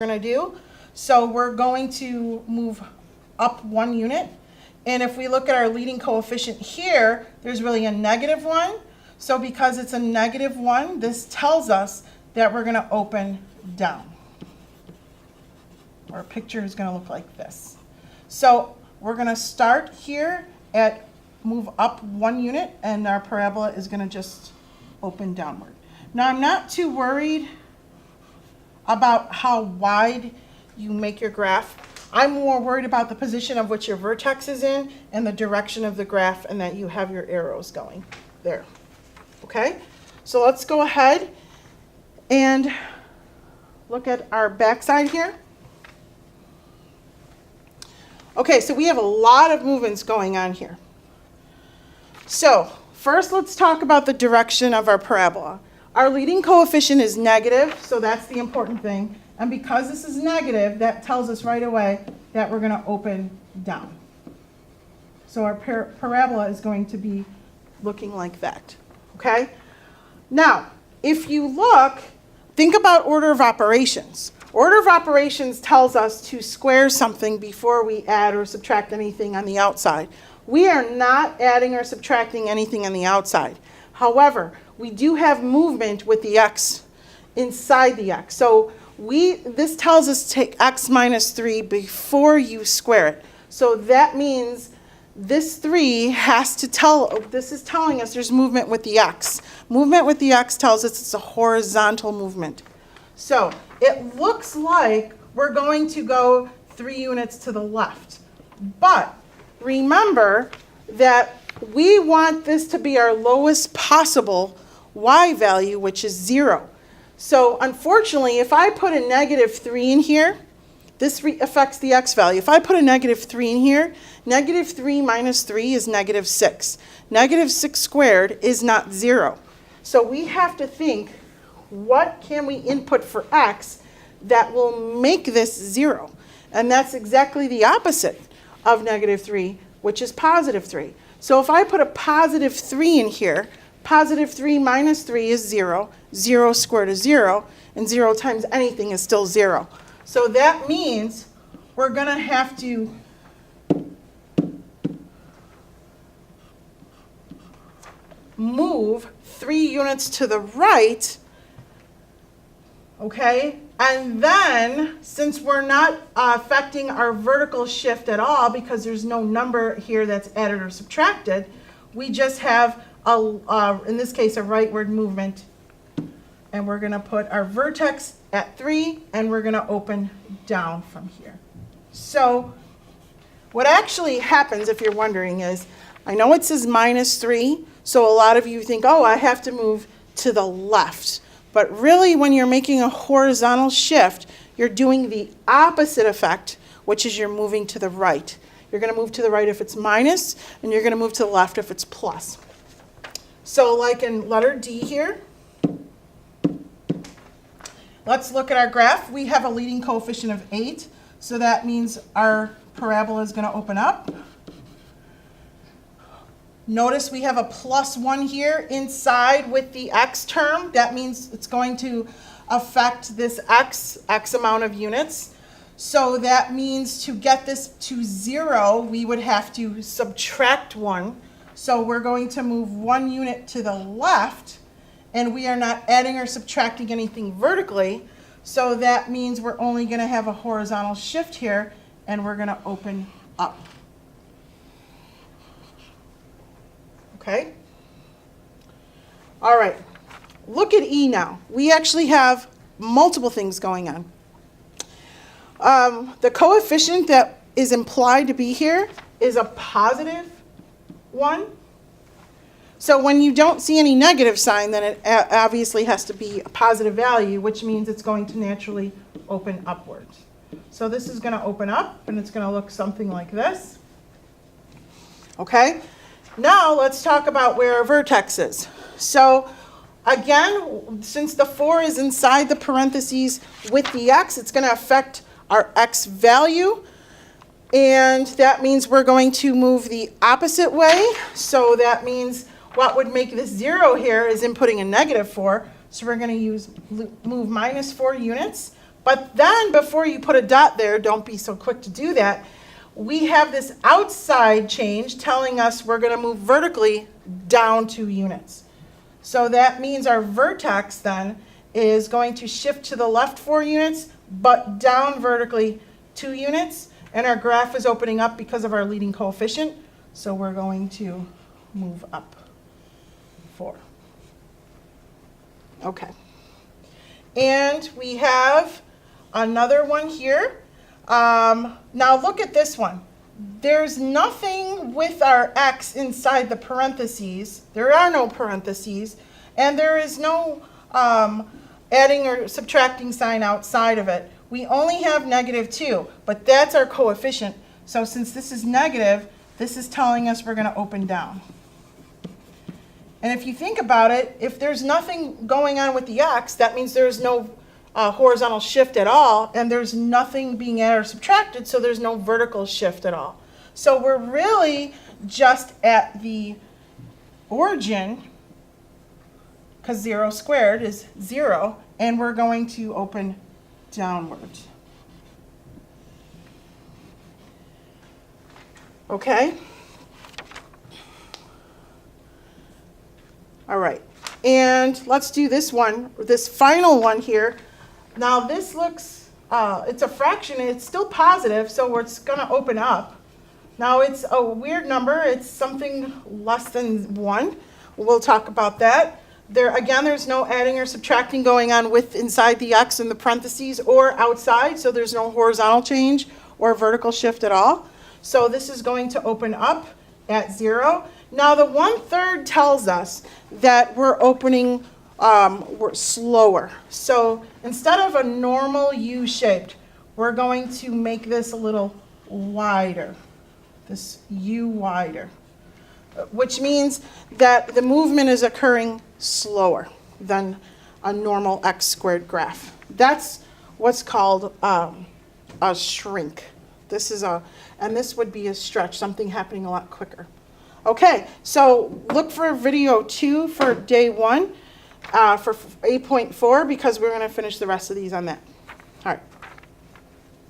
going to do. So we're going to move up 1 unit. And if we look at our leading coefficient here, there's really a -1. So because it's a -1, this tells us that we're going to open down. Our picture is going to look like this. So we're going to start here at move up 1 unit, and our parabola is going to just open downward. Now I'm not too worried about how wide you make your graph. I'm more worried about the position of which your vertex is in and the direction of the graph, and that you have your arrows going there. Okay, so let's go ahead and look at our backside here. Okay, so we have a lot of movements going on here. So first, let's talk about the direction of our parabola. Our leading coefficient is negative, so that's the important thing. And because this is negative, that tells us right away that we're going to open down. So our parabola is going to be looking like that. Okay? Now, if you look, think about order of operations. Order of operations tells us to square something before we add or subtract anything on the outside. We are not adding or subtracting anything on the outside. However, we do have movement with the x inside the x. So this tells us to take x minus 3 before you square it. So that means this 3 has to this is telling us there's movement with the x. Movement with the x tells us it's a horizontal movement. So it looks like we're going to go 3 units to the left. But remember that we want this to be our lowest possible y value, which is 0. So unfortunately, if I put a -3 in here, this affects the x value. If I put a -3 in here, -3 minus 3 is -6. -6 squared is not 0. So we have to think, what can we input for x that will make this 0? And that's exactly the opposite of -3, which is +3. So if I put a +3 in here, +3 minus 3 is 0. 0 squared is 0, and 0 times anything is still 0. So that means we're going to have to move 3 units to the right, okay? And then, since we're not affecting our vertical shift at all, because there's no number here that's added or subtracted, we just have, in this case, a rightward movement. And we're going to put our vertex at 3, and we're going to open down from here. So what actually happens, if you're wondering, is I know it says -3, so a lot of you think, oh, I have to move to the left. But really, when you're making a horizontal shift, you're doing the opposite effect, which is you're moving to the right. You're going to move to the right if it's minus, and you're going to move to the left if it's plus. So like in letter D here, let's look at our graph. We have a leading coefficient of 8, so that means our parabola is going to open up. Notice we have a +1 here inside with the x term. That means it's going to affect this x amount of units. So that means to get this to 0, we would have to subtract 1. So we're going to move 1 unit to the left, and we are not adding or subtracting anything vertically. So that means we're only going to have a horizontal shift here, and we're going to open up. Okay? All right. Look at E now. We actually have multiple things going on. The coefficient that is implied to be here is a +1. So when you don't see any negative sign, then it obviously has to be a positive value, which means it's going to naturally open upwards. So this is going to open up, and it's going to look something like this. Okay? Now let's talk about where our vertex is. So again, since the 4 is inside the parentheses with the x, it's going to affect our x value. And that means we're going to move the opposite way. So that means what would make this 0 here is inputting a -4. So we're going to move -4 units. But then before you put a dot there, don't be so quick to do that, we have this outside change telling us we're going to move vertically down 2 units. So that means our vertex then is going to shift to the left 4 units, but down vertically 2 units. And our graph is opening up because of our leading coefficient. So we're going to move up 4. Okay. And we have another one here. Now look at this one. There's nothing with our x inside the parentheses. There are no parentheses. And there is no adding or subtracting sign outside of it. We only have -2, but that's our coefficient. So since this is negative, this is telling us we're going to open down. And if you think about it, if there's nothing going on with the x, that means there's no horizontal shift at all, and there's nothing being added or subtracted, so there's no vertical shift at all. So we're really just at the origin, because 0 squared is 0, and we're going to open downward. Okay? All right. And let's do this one, this final one here. Now this looks, it's a fraction, and it's still positive, so it's going to open up. Now it's a weird number. It's something less than 1. We'll talk about that. Again, there's no adding or subtracting going on with inside the x in the parentheses or outside, so there's no horizontal change or vertical shift at all. So this is going to open up at 0. Now the 1/3 tells us that we're opening we're slower. So instead of a normal U-shaped, we're going to make this a little wider, this U wider, which means that the movement is occurring slower than a normal x squared graph. That's what's called a shrink. And this would be a stretch, something happening a lot quicker. Okay, so look for video 2 for day 1 for 8.4 because we're going to finish the rest of these on that.